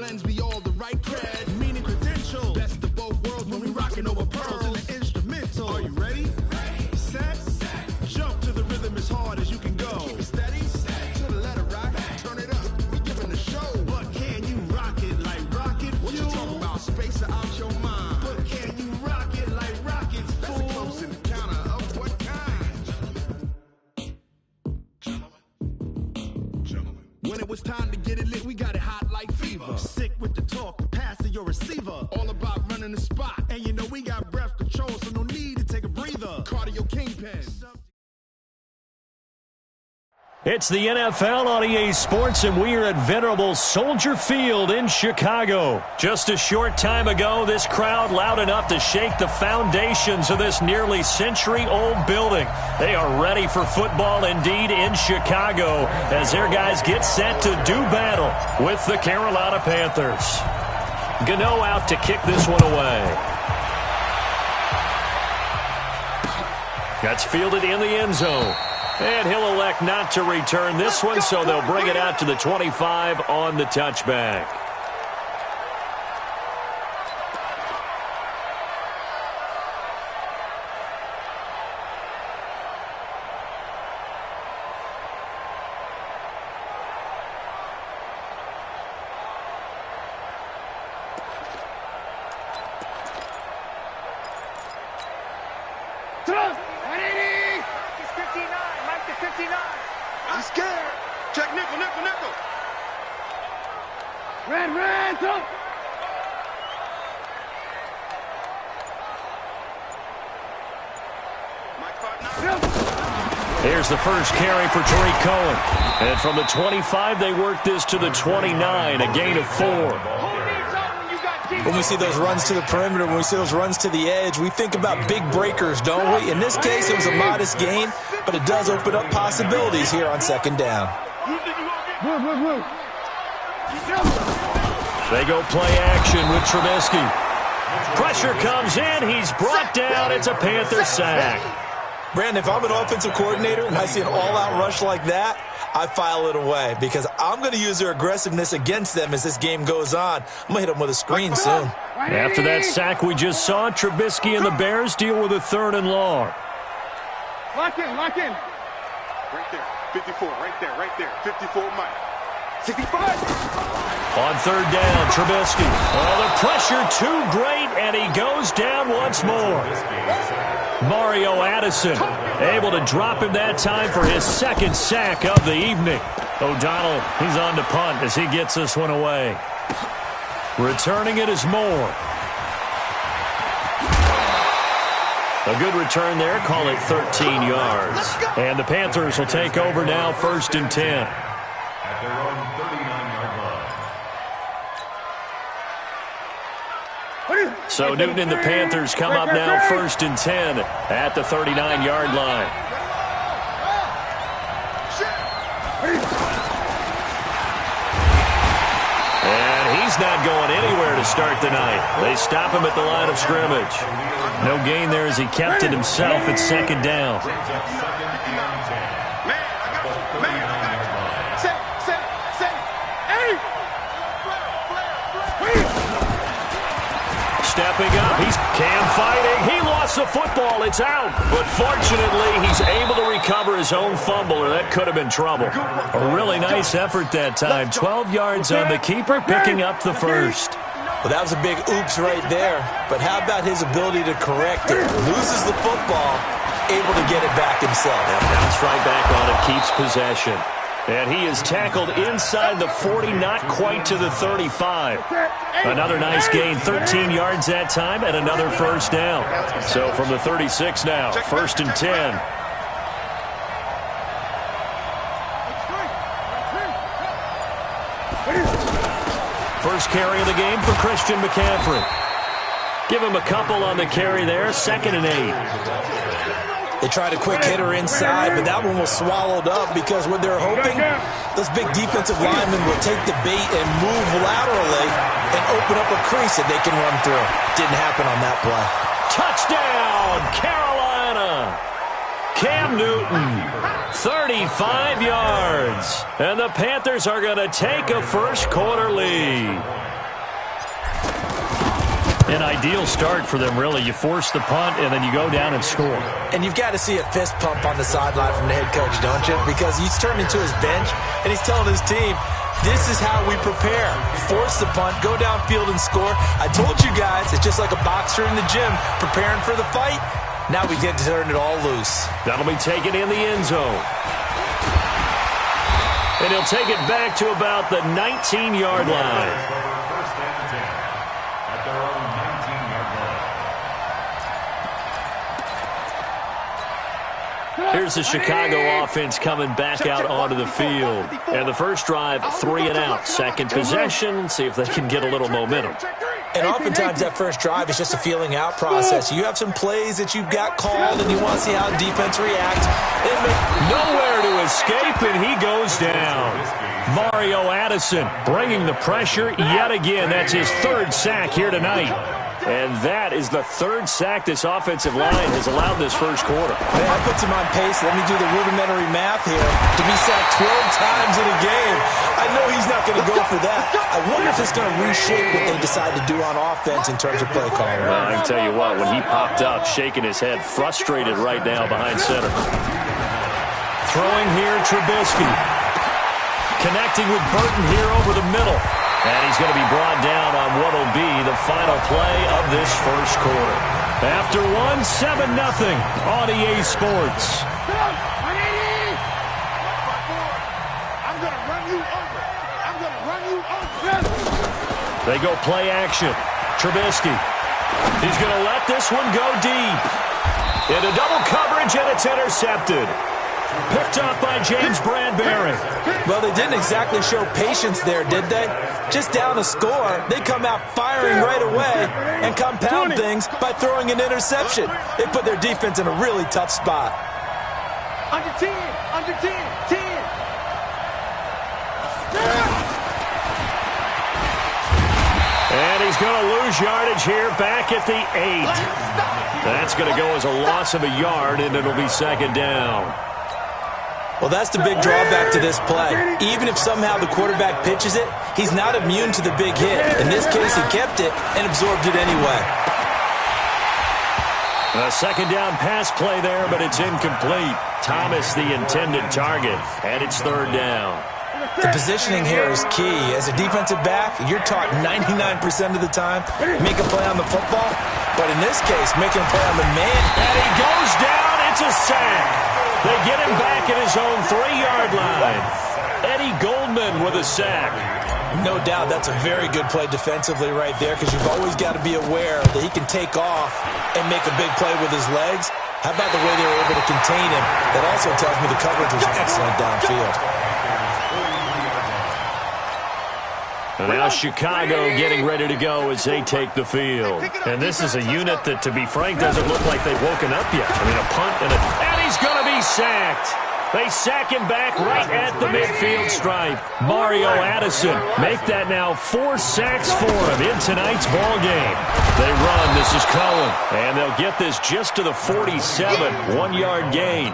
blends me all the right cred, meaning credential. Best of both worlds when we rockin' over pearls in the instrumental. Are you ready? Set. Jump to the rhythm as hard as you can go. Keep it steady. To the letter right. Turn it up. We giving the show. But can you rock it like rocket fuel? What you talking about? Space out your mind. But can you rock it like rockets, fool? That's a close encounter of what kind? Gentlemen. When it was time to get it lit, we got it hot like fever. Sick with the talk, passing your receiver. All about running the spot. And you know we got breath control, so no need to take a breather. Cardio kingpin. It's the NFL on EA Sports, and we are at venerable Soldier Field in Chicago. Just a short time ago, this crowd loud enough to shake the foundations of this nearly century-old building. They are ready for football indeed in Chicago as their guys get set to do battle with the Carolina Panthers. Gano out to kick this one away. That's fielded in the end zone. And he'll elect not to return this one, so they'll bring it out to the 25 on the touchback. I'm scared. Check nickel. Red, jump. Here's the first carry for Tariq Cohen. And from the 25, they work this to the 29, a gain of 4. When we see those runs to the perimeter, when we see those runs to the edge, we think about big breakers, don't we? In this case, it was a modest gain, but it does open up possibilities here on second down. They go play action with Trubisky. Pressure comes in. He's brought down. It's a Panther sack. Brandon, if I'm an offensive coordinator and I see an all-out rush like that, I file it away because I'm going to use their aggressiveness against them as this game goes on. I'm going to hit them with a screen soon. After that sack we just saw, Trubisky and the Bears deal with a 3rd and long. Lock in. Right there. 54, right there. 54, Mike. 65. On 3rd down, Trubisky. Oh, the pressure too great, and he goes down once more. Mario Addison able to drop him that time for his 2nd sack of the evening. O'Donnell, he's on to punt as he gets this one away. Returning it is Moore. A good return there, call it 13 yards. And the Panthers will take over now, 1st and 10. At their own 39-yard line. So Newton and the Panthers come up now 1st and 10 at the 39-yard line. And he's not going anywhere to start the night. They stop him at the line of scrimmage. No gain there as he kept it himself at 2nd down. Stepping up, he's Cam fighting. He lost the football. It's out. But fortunately, he's able to recover his own fumble, or that could have been trouble. A really nice effort that time. 12 yards on the keeper, picking up the 1st. Well, that was a big oops right there. But how about his ability to correct it? Loses the football, able to get it back himself. Bounce right back on it, keeps possession. And he is tackled inside the 40, not quite to the 35. Another nice gain, 13 yards that time, and another 1st down. So from the 36 now, 1st and 10. First carry of the game for Christian McCaffrey. Give him a couple on the carry there, 2nd and 8. They tried a quick hitter inside, but that one was swallowed up because what they're hoping, those big defensive linemen will take the bait and move laterally and open up a crease that they can run through. Didn't happen on that play. Touchdown, Carolina! Cam Newton, 35 yards. And the Panthers are going to take a first quarter lead. An ideal start for them, really. You force the punt, and then you go down and score. And you've got to see a fist pump on the sideline from the head coach, don't you? Because he's turned into his bench, and he's telling his team, this is how we prepare. Force the punt, go downfield and score. I told you guys, it's just like a boxer in the gym preparing for the fight. Now we get to turn it all loose. That'll be taken in the end zone. And he'll take it back to about the 19-yard line. Here's the Chicago offense coming back out onto the field. And the first drive, 3 and out. Second possession, see if they can get a little momentum. And oftentimes that first drive is just a feeling out process. You have some plays that you've got called and you want to see how defense reacts. Nowhere to escape, and he goes down. Mario Addison bringing the pressure yet again. That's his 3rd sack here tonight. And that is the 3rd sack this offensive line has allowed this first quarter. Man, that puts him on pace. Let me do the rudimentary math here. To be sacked 12 times in a game. I know he's not going to go for that. I wonder if it's going to reshape what they decide to do on offense in terms of play calling. Well, I can tell you what, when he popped up, shaking his head, frustrated right now behind center. Throwing here, Trubisky. Connecting with Burton here over the middle. And he's going to be brought down on what will be the final play of this first quarter. After 7-0 on EA Sports. They go play action. Trubisky. He's going to let this one go deep. Into double coverage, and it's intercepted. Picked up by James Bradbury. Well, they didn't exactly show patience there, did they? Just down a score, they come out firing right away and compound things by throwing an interception. They put their defense in a really tough spot. Under 10, 10. And he's going to lose yardage here back at the 8. That's going to go as a loss of a yard, and it'll be 2nd down. Well, that's the big drawback to this play. Even if somehow the quarterback pitches it, he's not immune to the big hit. In this case, he kept it and absorbed it anyway. A 2nd down pass play there, but it's incomplete. Thomas the intended target, and it's 3rd down. The positioning here is key. As a defensive back, you're taught 99% of the time, make a play on the football. But in this case, making a play on the man. And he goes down. It's a sack. They get him back at his own 3-yard line. Eddie Goldman with a sack. No doubt that's a very good play defensively right there, because you've always got to be aware that he can take off and make a big play with his legs. How about the way they were able to contain him? That also tells me the coverage was excellent downfield. And now Chicago getting ready to go as they take the field. And this is a unit that, to be frank, doesn't look like they've woken up yet. I mean, a punt and he's going to be sacked. They sack him back right at the midfield stripe. Mario Addison make that now 4 sacks for him in tonight's ball game. They run. This is Cohen. And they'll get this just to the 47. 1-yard gain.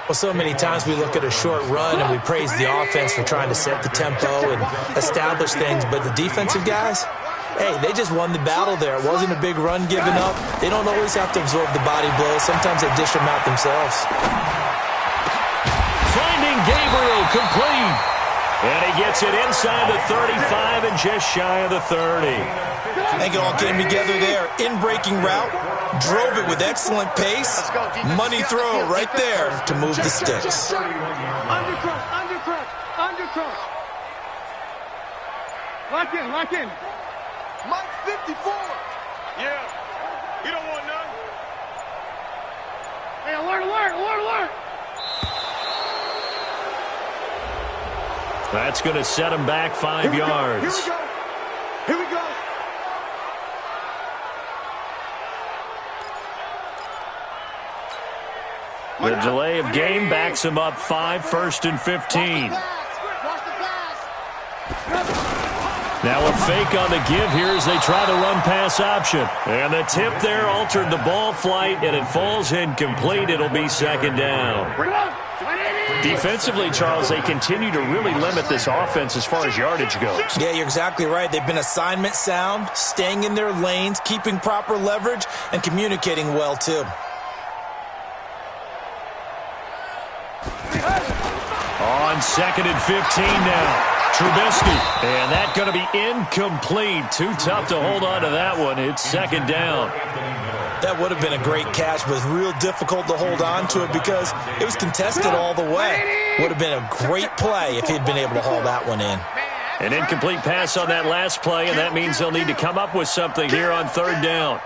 Well, so many times we look at a short run and we praise the offense for trying to set the tempo and establish things. But the defensive guys, hey, they just won the battle there. It wasn't a big run given up. They don't always have to absorb the body blows. Sometimes they dish them out themselves. Finding Gabriel complete. And he gets it inside the 35 and just shy of the 30. I think it all came together there. In-breaking route. Drove it with excellent pace. Money throw right there to move the sticks. Undercross. Lock in. Mike 54. Yeah. You don't want none. Hey, alert. That's going to set him back 5 yards. Here we go. The delay of game backs him up 5, 1st and 15. Now a fake on the give here as they try the run-pass option. And the tip there altered the ball flight, and it falls incomplete. It'll be 2nd down. Defensively, Charles, they continue to really limit this offense as far as yardage goes. Yeah, you're exactly right. They've been assignment sound, staying in their lanes, keeping proper leverage, and communicating well, too. On 2nd and 15 now. Trubisky. And that's going to be incomplete. Too tough to hold on to that one. It's 2nd down. That would have been a great catch, but real difficult to hold on to it because it was contested all the way. Would have been a great play if he'd been able to haul that one in. An incomplete pass on that last play, and that means they'll need to come up with something here on 3rd down.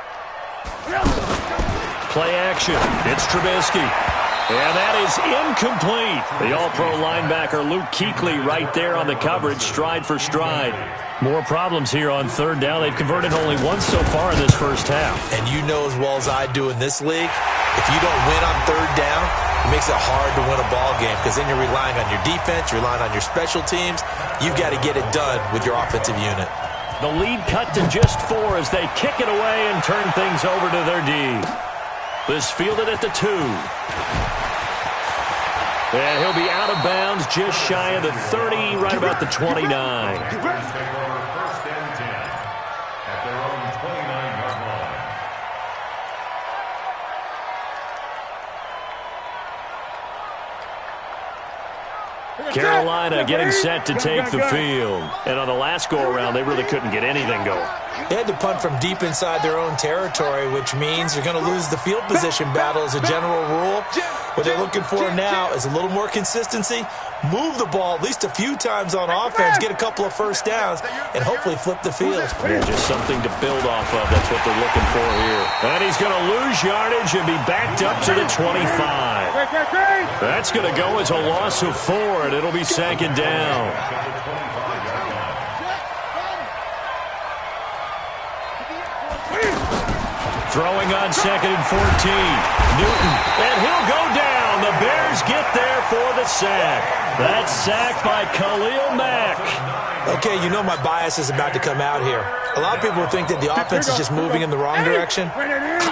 Play action. It's Trubisky. And that is incomplete. The all-pro linebacker Luke Kuechly right there on the coverage, stride for stride. More problems here on 3rd down. They've converted only once so far in this first half. And you know as well as I do in this league, if you don't win on 3rd down, it makes it hard to win a ball game because then you're relying on your defense, you're relying on your special teams. You've got to get it done with your offensive unit. The lead cut to just 4 as they kick it away and turn things over to their D. This fielded at the 2. And he'll be out of bounds just shy of the 30, right about the 29. First and 10 at their own 29-yard line. Carolina getting set to take the field. And on the last go-around, they really couldn't get anything going. They had to punt from deep inside their own territory, which means you're going to lose the field position battle as a general rule. What they're looking for now is a little more consistency, move the ball at least a few times on offense, get a couple of first downs, and hopefully flip the field. Yeah, just something to build off of. That's what they're looking for here. And he's going to lose yardage and be backed up to the 25. That's going to go as a loss of 4, and it'll be 2nd down. Throwing on 2nd and 14. Newton, and he'll go down. The Bears get there for the sack. That's sacked by Khalil Mack. Okay, you know my bias is about to come out here. A lot of people think that the offense is just moving in the wrong direction.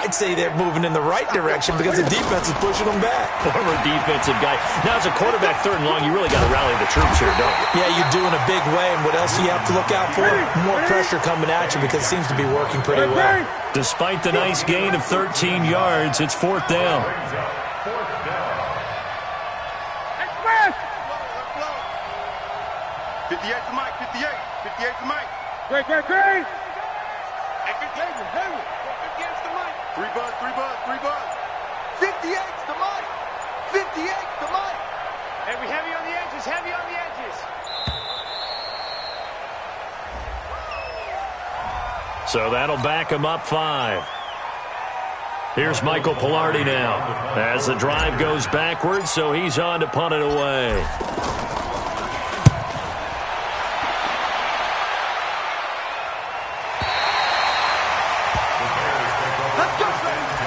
I'd say they're moving in the right direction because the defense is pushing them back. Former defensive guy. Now, as a quarterback, 3rd and long, you really got to rally the troops here, don't you? Yeah, you do in a big way. And what else do you have to look out for? More pressure coming at you because it seems to be working pretty well. Despite the nice gain of 13 yards, it's 4th down. 58 to Mike, 58. 58 to Mike. Great. Hey, 58 to Mike. 3 buzz. 58 to Mike. 58 to Mike. Hey, we heavy on the edges, So that'll back him up 5. Here's Michael Pilardi now as the drive goes backwards, so he's on to punt it away.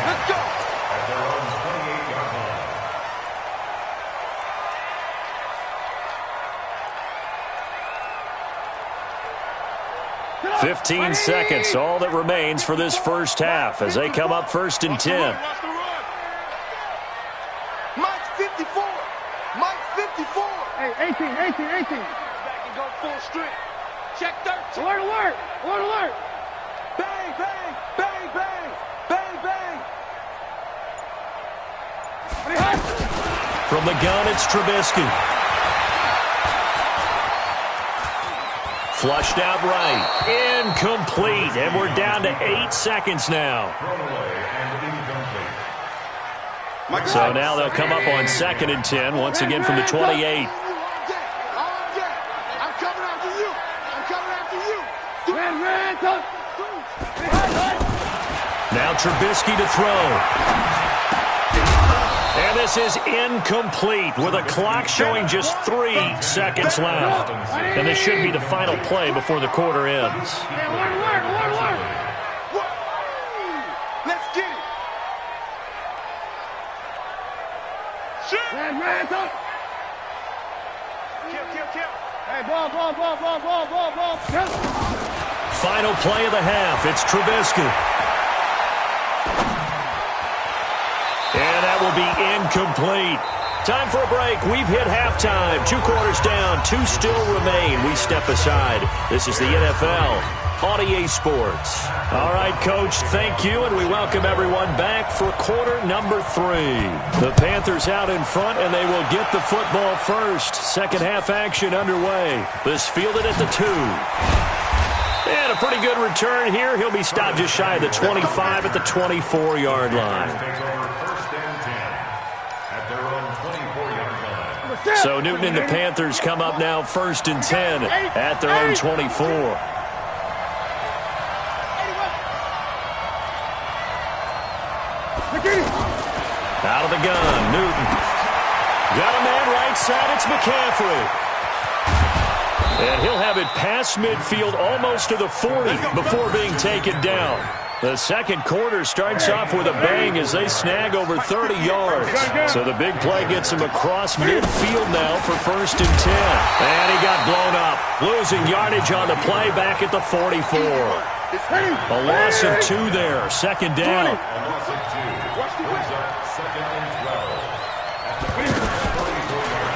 Let's go. 15 seconds, all that remains for this first half as they come up 1st and 10. Mike 54. Mike 54. Hey, 18. Back and go full strength. Check 13. Alert. Bang, bang, bang, bang, bang, bang. From the gun, it's Trubisky. Flushed out right. Incomplete. And we're down to 8 seconds now. So now they'll come up on 2nd and 10, once again from the 28. I'm coming after you. Now Trubisky to throw. And this is incomplete with a clock showing just 3 seconds left. And this should be the final play before the quarter ends. Alert. Let's get it. Shit. Kill. Hey, ball. Final play of the half. It's Trubisky. And that will be incomplete. time for a break. We've hit halftime. 2 quarters down, 2 still remain. We step aside. This is the NFL on EA Sports. All right, Coach, thank you, and we welcome everyone back for quarter number 3. The Panthers out in front, and they will get the football first. Second half action underway. This fielded at the 2. And a pretty good return here. He'll be stopped just shy of the 25 at the 24-yard line. So Newton and the Panthers come up now 1st and 10 at their own 24. Out of the gun, Newton. Got a man right side, it's McCaffrey. And he'll have it past midfield almost to the 40 before being taken down. The second quarter starts off with a bang as they snag over 30 yards. So the big play gets him across midfield now for 1st and 10. And he got blown up, losing yardage on the play back at the 44. A loss of 2 there, 2nd down. A loss of 2. Brings up 2nd and 12. At the 34 yard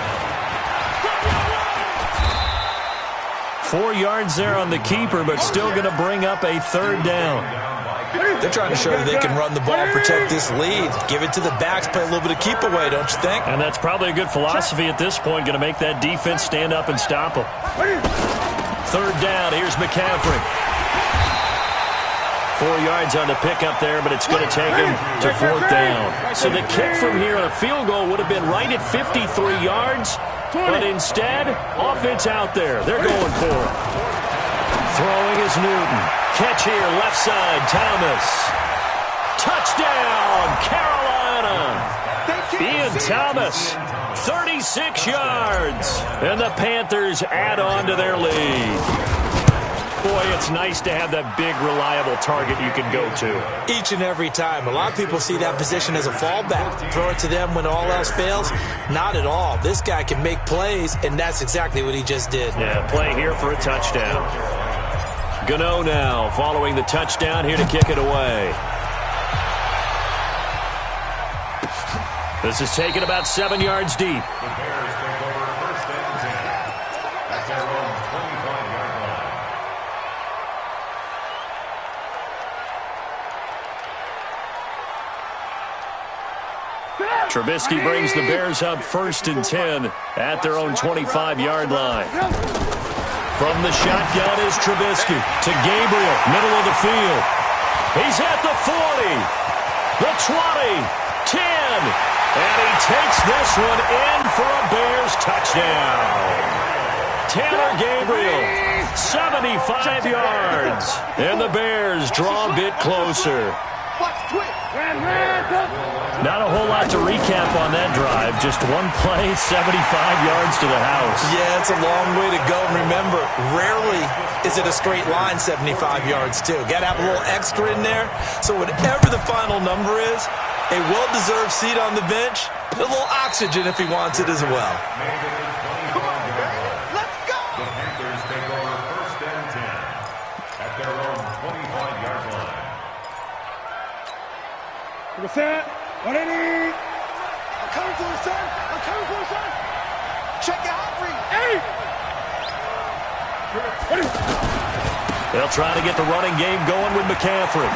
line. 4 yards there on the keeper, but still going to bring up a 3rd down. They're trying to show that they can run the ball, protect this lead. Give it to the backs, play a little bit of keep away, don't you think? And that's probably a good philosophy at this point, going to make that defense stand up and stop them. 3rd down, here's McCaffrey. 4 yards on the pickup there, but it's going to take him to 4th down. So the kick from here on a field goal would have been right at 53 yards, but instead, offense out there. They're going for it. Throwing is Newton. Catch here, left side, Thomas. Touchdown, Carolina. Ian Thomas, 36 yards. And the Panthers add on to their lead. Boy, it's nice to have that big, reliable target you can go to. Each and every time. A lot of people see that position as a fallback. Throw it to them when all else fails. Not at all. This guy can make plays, and that's exactly what he just did. Yeah, play here for a touchdown. Gano now following the touchdown here to kick it away. This is taken about 7 yards deep. The Bears take over 1st and 10. At their own 25-yard line. Trubisky brings the Bears up 1st and 10 at their own 25-yard line. From the shotgun is Trubisky to Gabriel, middle of the field. He's at the 40, the 20, 10, and he takes this one in for a Bears touchdown. Taylor Gabriel, 75 yards, and the Bears draw a bit closer. Not a whole lot to recap on that drive. Just one play, 75 yards to the house. Yeah, it's a long way to go. And remember, rarely is it a straight line 75 yards, too. Got to have a little extra in there. So whatever the final number is, a well-deserved seat on the bench, a little oxygen if he wants it as well. Let's go! The Panthers take over 1st and 10 at their own 25-yard line. Set. 180. I'm coming for the son. I'm coming for the son. Check it out, free. They'll try to get the running game going with McCaffrey.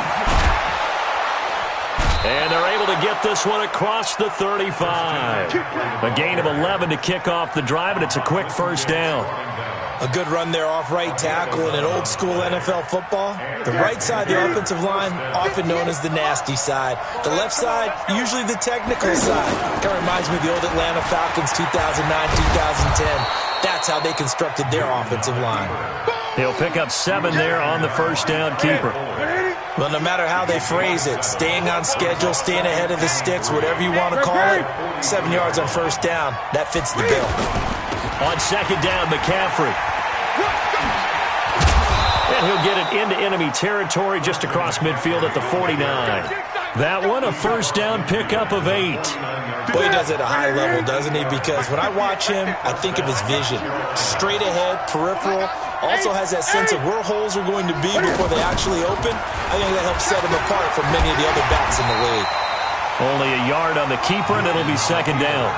And they're able to get this one across the 35. A gain of 11 to kick off the drive, and it's a quick 1st down. A good run there off right tackle in an old-school NFL football. The right side of the offensive line, often known as the nasty side. The left side, usually the technical side. Kind of reminds me of the old Atlanta Falcons 2009-2010. That's how they constructed their offensive line. He'll pick up 7 there on the 1st down keeper. Well, no matter how they phrase it, staying on schedule, staying ahead of the sticks, whatever you want to call it, 7 yards on 1st down, that fits the bill. On 2nd down, McCaffrey. And he'll get it into enemy territory just across midfield at the 49. That one, a 1st down pickup of 8. Boy, he does it at a high level, doesn't he? Because when I watch him, I think of his vision. Straight ahead, peripheral. Also has that sense of where holes are going to be before they actually open. I think that helps set him apart from many of the other backs in the league. Only a yard on the keeper, and it'll be 2nd down.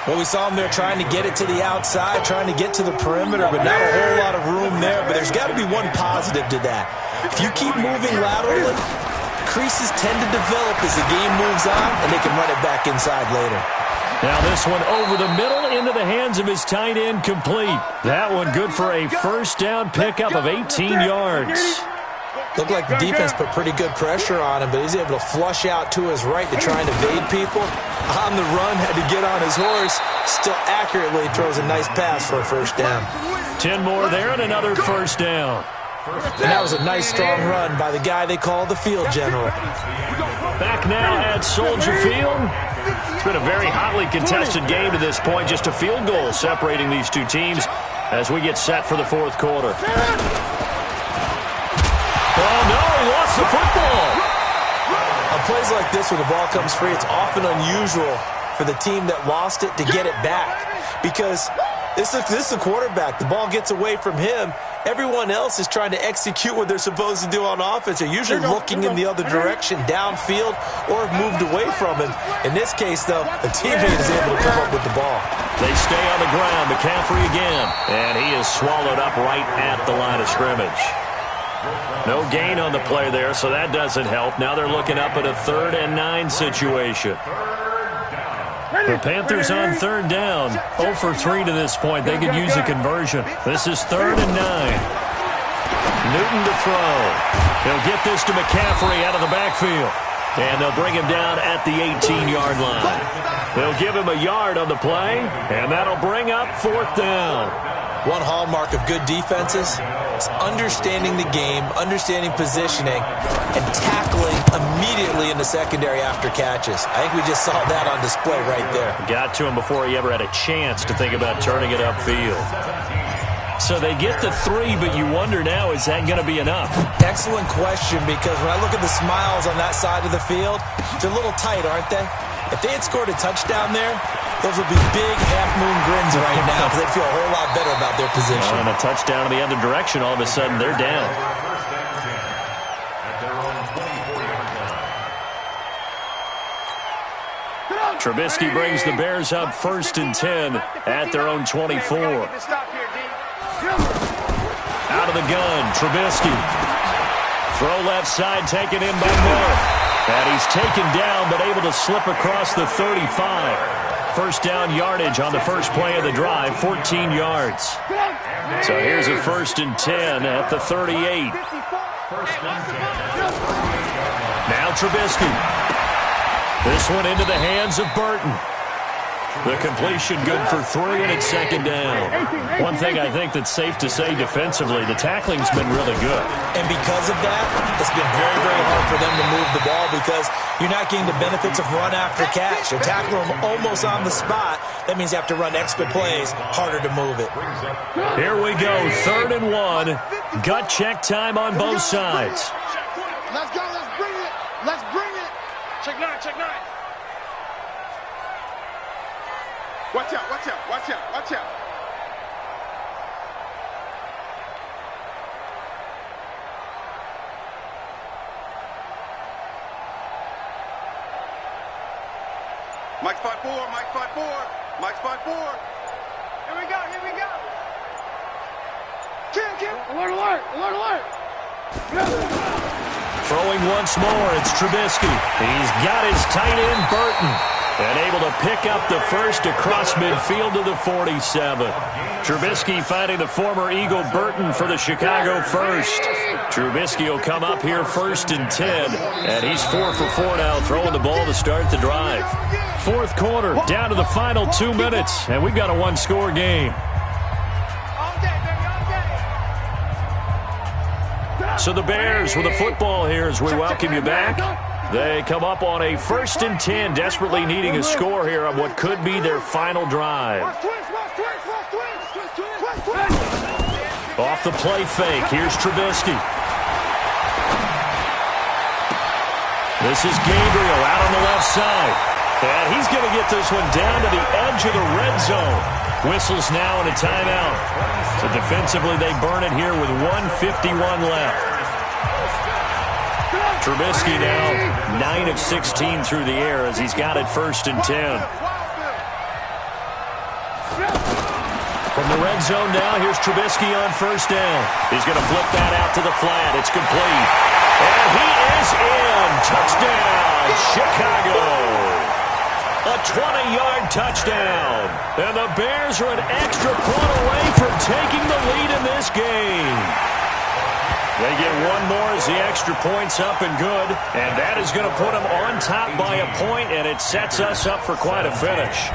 Well, we saw him there trying to get it to the outside, trying to get to the perimeter, but not a whole lot of room there. But there's got to be one positive to that. If you keep moving laterally, creases tend to develop as the game moves on, and they can run it back inside later. Now this one over the middle into the hands of his tight end, complete. That one good for a first down pickup of 18 yards. Looked like the defense put pretty good pressure on him, but he's able to flush out to his right to try and evade people. On the run, had to get on his horse. Still accurately throws a nice pass for a first down. 10 more there and another first down. And that was a nice, strong run by the guy they call the field general. Back now at Soldier Field. It's been a very hotly contested game to this point. Just a field goal separating these two teams as we get set for the fourth quarter. Oh, no, he lost the football. On plays like this where the ball comes free, it's often unusual for the team that lost it to get it back. Because this is the quarterback. The ball gets away from him. Everyone else is trying to execute what they're supposed to do on offense. They're usually looking in the other direction, downfield, or have moved away from him. In this case, though, a teammate is able to come up with the ball. They stay on the ground. McCaffrey again. And he is swallowed up right at the line of scrimmage. No gain on the play there, so that doesn't help. Now they're looking up at a 3rd and 9 situation. The Panthers on 3rd down. 0 for 3 to this point. They could use a conversion. This is 3rd and 9. Newton to throw. He'll get this to McCaffrey out of the backfield. And they'll bring him down at the 18-yard line. They'll give him a yard on the play, and that'll bring up 4th down. One hallmark of good defenses is understanding the game, understanding positioning, and tackling immediately in the secondary after catches. I think we just saw that on display right there. Got to him before he ever had a chance to think about turning it upfield. So they get the 3, but you wonder now, is that going to be enough? Excellent question, because when I look at the smiles on that side of the field, they're a little tight, aren't they? If they had scored a touchdown there, those would be big half-moon grins right now because they'd feel a whole lot better about their position. And a touchdown in the other direction, all of a sudden they're down. Trubisky brings the Bears up 1st and 10 at their own 24. Out of the gun, Trubisky. Throw left side, taken in by Miller. And he's taken down, but able to slip across the 35. First down yardage on the first play of the drive, 14 yards. So here's a 1st and 10 at the 38. Now Trubisky. This one into the hands of Burton. The completion good for 3, and it's 2nd down. One thing I think that's safe to say defensively, the tackling's been really good. And because of that, it's been very, very hard for them to move the ball because you're not getting the benefits of run after catch. You're tackling them almost on the spot. That means you have to run extra plays, harder to move it. Here we go, 3rd and 1. Gut check time on both sides. Let's go, let's bring it. Let's bring it. Check 9, check 9. Watch out, watch out, watch out, watch out. Mike spot 4, Mike spot 4, Mike spot 4. Here we go, here we go. Kim. Alert, alert, alert, alert. Throwing once more, it's Trubisky. He's got his tight end, Burton. And able to pick up the first across midfield to the 47. Trubisky finding the former Eagle Burton for the Chicago first. Trubisky will come up here 1st and 10. And he's 4 for 4 now, throwing the ball to start the drive. 4th quarter, down to the final 2 minutes. And we've got a 1-score game. So the Bears with the football here as we welcome you back. They come up on a 1st and 10, desperately needing a score here on what could be their final drive. Off the play fake, here's Trubisky. This is Gabriel out on the left side. And he's going to get this one down to the edge of the red zone. Whistles now and a timeout. So defensively they burn it here with 1:51 left. Trubisky now 9 of 16 through the air as he's got it 1st and 10. the red zone now. Here's Trubisky on first down. He's going to flip that out to the flat. It's complete. And he is in. Touchdown, Chicago. A 20-yard touchdown. And the Bears are an extra point away from taking the lead in this game. They get one more as the extra point's up and good. And that is going to put them on top by a point, and it sets us up for quite a finish.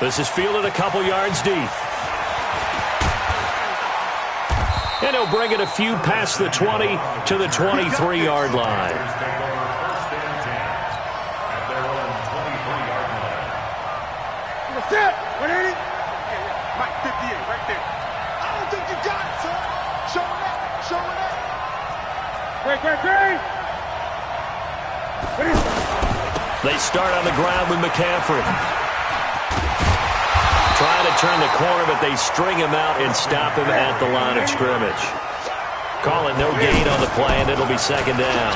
This is fielded a couple yards deep. And he'll bring it a few past the 20 to the 23-yard line. That's it. 180. Mike, 58, right there. I don't think you got it, son. Show it up. Show it up. Great. They start on the ground with McCaffrey. Trying to turn the corner, but they string him out and stop him at the line of scrimmage. Call it no gain on the play, and it'll be second down.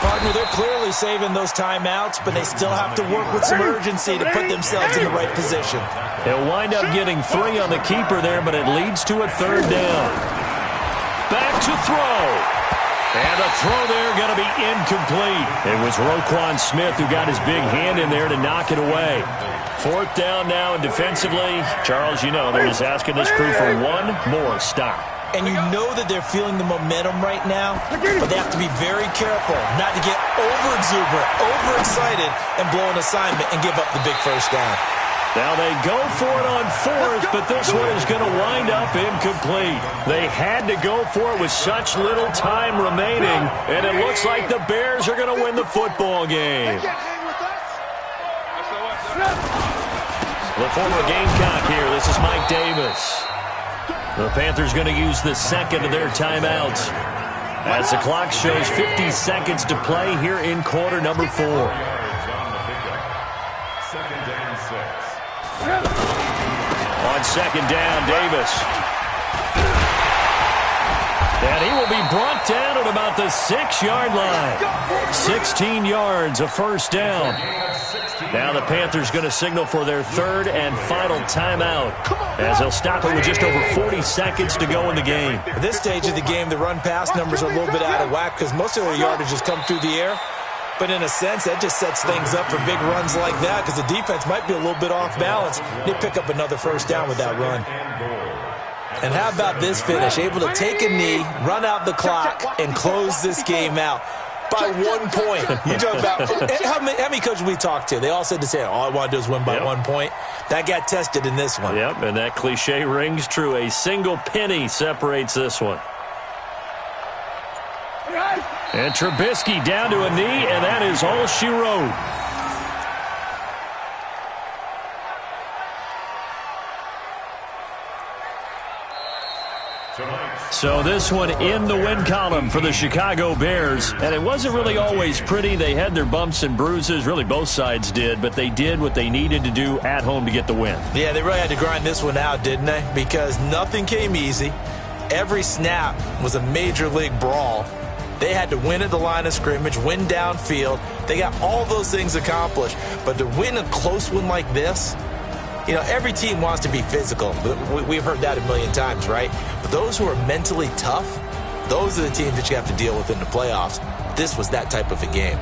Partner, they're clearly saving those timeouts, but they still have to work with some urgency to put themselves in the right position. They'll wind up getting 3 on the keeper there, but it leads to a third down. Back to throw. And the throw there going to be incomplete. It was Roquan Smith who got his big hand in there to knock it away. Fourth down now, and defensively, Charles, you know, they're just asking this crew for one more stop. And you know that they're feeling the momentum right now, but they have to be very careful not to get over-exuberant, overexcited, and blow an assignment and give up the big first down. Now they go for it on fourth, but this one is going to wind up incomplete. They had to go for it with such little time remaining, and it looks like the Bears are going to win the football game. The former Gamecock here. This is Mike Davis. The Panthers going to use the second of their timeouts as the clock shows 50 seconds to play here in quarter number 4. On second down, Davis. And he will be brought down at about the 6-yard line. 16 yards, a first down. Now the Panthers going to signal for their third and final timeout as they'll stop it with just over 40 seconds to go in the game. At this stage of the game, the run-pass numbers are a little bit out of whack because most of their yardage has come through the air. But in a sense, that just sets things up for big runs like that because the defense might be a little bit off balance. They pick up another first down with that run. And how about this finish? Able to take a knee, run out the clock, and close this game out by 1 point. You talk about how many coaches we talked to? They all said the same. All I want to do is win by 1 point. That got tested in this one. Yep, and that cliche rings true. A single penny separates this one. And Trubisky down to a knee, and that is all she wrote. So this one in the win column for the Chicago Bears. And it wasn't really always pretty. They had their bumps and bruises. Really, both sides did. But they did what they needed to do at home to get the win. Yeah, they really had to grind this one out, didn't they? Because nothing came easy. Every snap was a major league brawl. They had to win at the line of scrimmage, win downfield. They got all those things accomplished. But to win a close one like this, you know, every team wants to be physical. We've heard that a million times, right? But those who are mentally tough, those are the teams that you have to deal with in the playoffs. This was that type of a game.